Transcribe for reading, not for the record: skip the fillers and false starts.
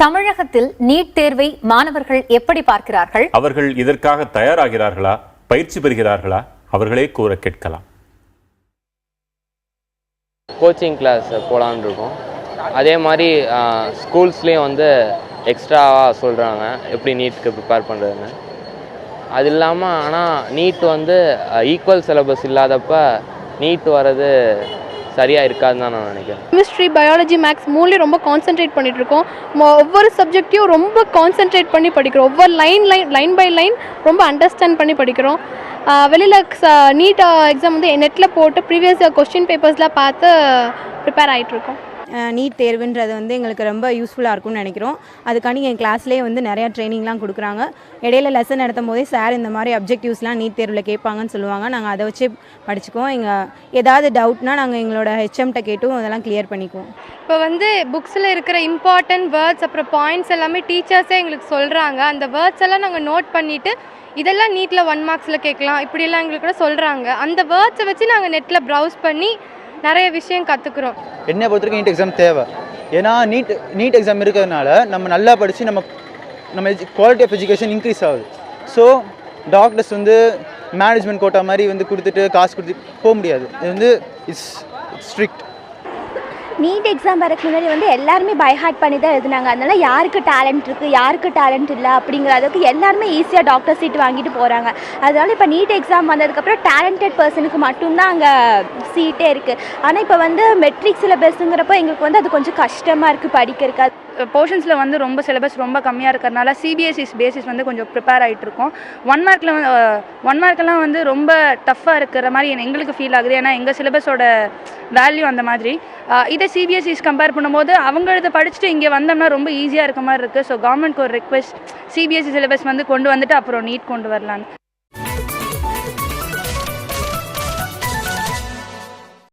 தமிழகத்தில் நீட் தேர்வை மாணவர்கள் எப்படி பார்க்கிறார்கள்? அவர்கள் இதற்காக தயாராகிறார்களா, பயிற்சி பெறுகிறார்களா? அவர்களே கூற கேட்கலாம். கோச்சிங் கிளாஸ் போகலான்னு இருக்கோம். அதே மாதிரி ஸ்கூல்ஸ்லேயும் வந்து எக்ஸ்ட்ராவாக சொல்கிறாங்க எப்படி நீட்டுக்கு ப்ரிப்பேர் பண்ணுறதுன்னு. அது இல்லாமல் ஆனால் நீட் வந்து ஈக்குவல் சிலபஸ் இல்லாதப்ப நீட் வர்றது சரியாக இருக்காதுன்னு தான் நான் நினைக்கிறேன். கெமிஸ்ட்ரி, பயாலஜி, மேக்ஸ் மூணுலேயும் ரொம்ப கான்சென்ட்ரேட் பண்ணிகிட்டு இருக்கோம். ஒவ்வொரு சப்ஜெக்டையும் ரொம்ப கான்சென்ட்ரேட் பண்ணி படிக்கிறோம். ஒவ்வொரு லைன் பை லைன் ரொம்ப அண்டர்ஸ்டாண்ட் பண்ணி படிக்கிறோம். வெளியில் நீட் எக்ஸாம் வந்து நெட்டில் போட்டு ப்ரீவியஸ் கொஸ்டின் பேப்பர்ஸ்லாம் பார்த்து ப்ரிப்பேர் ஆகிட்டுருக்கோம். நீட் தேர்வுன்றது வந்து எங்களுக்கு ரொம்ப யூஸ்ஃபுல்லாக இருக்கும்னு நினைக்கிறோம். அதுக்காண்டி எங்கள் கிளாஸ்லேயே வந்து நிறையா ட்ரைனிங்லாம் கொடுக்குறாங்க. இடையில லெசன் நடத்தும் போதே சார் இந்த மாதிரி அப்ஜெக்டிவ்ஸ்லாம் நீட் தேர்வில் கேட்பாங்கன்னு சொல்லுவாங்க. நாங்கள் அதை வச்சு படிச்சுக்குவோம். ஏதாவது டவுட்னா நாங்கள் எங்களோட ஹெச்எம்கிட்ட கேட்டும் அதெல்லாம் கிளியர் பண்ணிக்குவோம். இப்போ வந்து புக்ஸில் இருக்கிற இம்பார்ட்டன்ட் வேர்ட்ஸ் அப்புறம் பாயிண்ட்ஸ் எல்லாமே டீச்சர்ஸே எங்களுக்கு சொல்கிறாங்க. அந்த வேர்ட்ஸ் எல்லாம் நாங்கள் நோட் பண்ணிவிட்டு இதெல்லாம் நீட்டில் 1 மார்க்ஸில் கேட்கலாம் இப்படியெல்லாம் எங்களுக்கு கூட சொல்கிறாங்க. அந்த வேர்ட்ஸை வச்சு நாங்கள் நெட்டில் ப்ரௌஸ் பண்ணி நிறைய விஷயம் கற்றுக்குறோம். என்னை பொறுத்தவரைக்கும் நீட் எக்ஸாம் தேவை. ஏன்னா நீட் எக்ஸாம் இருக்கிறதுனால நம்ம நல்லா படித்து நம்ம குவாலிட்டி ஆஃப் எஜுகேஷன் இன்க்ரீஸ் ஆகுது. ஸோ டாக்டர்ஸ் வந்து மேனேஜ்மெண்ட் கோட்டா மாதிரி வந்து கொடுத்துட்டு காசு கொடுத்துட்டு போக முடியாது. இது வந்து இட்ஸ் ஸ்ட்ரிக்ட். நீட் எக்ஸாம் வரக்கு முன்னாடி வந்து எல்லாருமே பை ஹார்ட் பண்ணி தான் எழுதுனாங்க. அதனால யாருக்கு டேலண்ட் இருக்குது, யாருக்கு டேலண்ட் இல்லை அப்படிங்கிற அளவுக்கு எல்லாருமே ஈஸியாக டாக்டர் சீட் வாங்கிட்டு போகிறாங்க. அதனால இப்போ நீட் எக்ஸாம் வந்ததுக்கப்புறம் டேலண்டட் பர்சனுக்கு மட்டும்தான் அங்கே சீட்டே இருக்குது. ஆனால் இப்போ வந்து மெட்ரிக் சிலபஸ்ங்கிறப்போ எங்களுக்கு வந்து அது கொஞ்சம் கஷ்டமாக இருக்குது படிக்கிறதுக்கு. போர்ஷன்ஸில் வந்து ரொம்ப சிலபஸ் ரொம்ப கம்மியாக இருக்கிறதுனால சிபிஎஸ்இஸ் பேசிஸ் வந்து கொஞ்சம் ப்ரிப்பேர் ஆகிட்ருக்கோம். 1 மார்க்கெலாம் வந்து ரொம்ப டஃப்பாக இருக்கிற மாதிரி எங்களுக்கு ஃபீல் ஆகுது. ஏன்னா எங்கள் சிலபஸோட வேல்யூ அந்த மாதிரி. இதை சிபிஎஸ்இஸ் கம்பேர் பண்ணும்போது அவங்களத படிச்சுட்டு இங்கே வந்தோம்னா ரொம்ப ஈஸியாக இருக்க மாதிரி இருக்குது. ஸோ கவர்மெண்ட்க்கு ஒரு ரெக்வெஸ்ட், சிபிஎஸ்இ சிலபஸ் வந்து கொண்டு வந்துட்டு அப்புறம் நீட் கொண்டு வரலான்னு.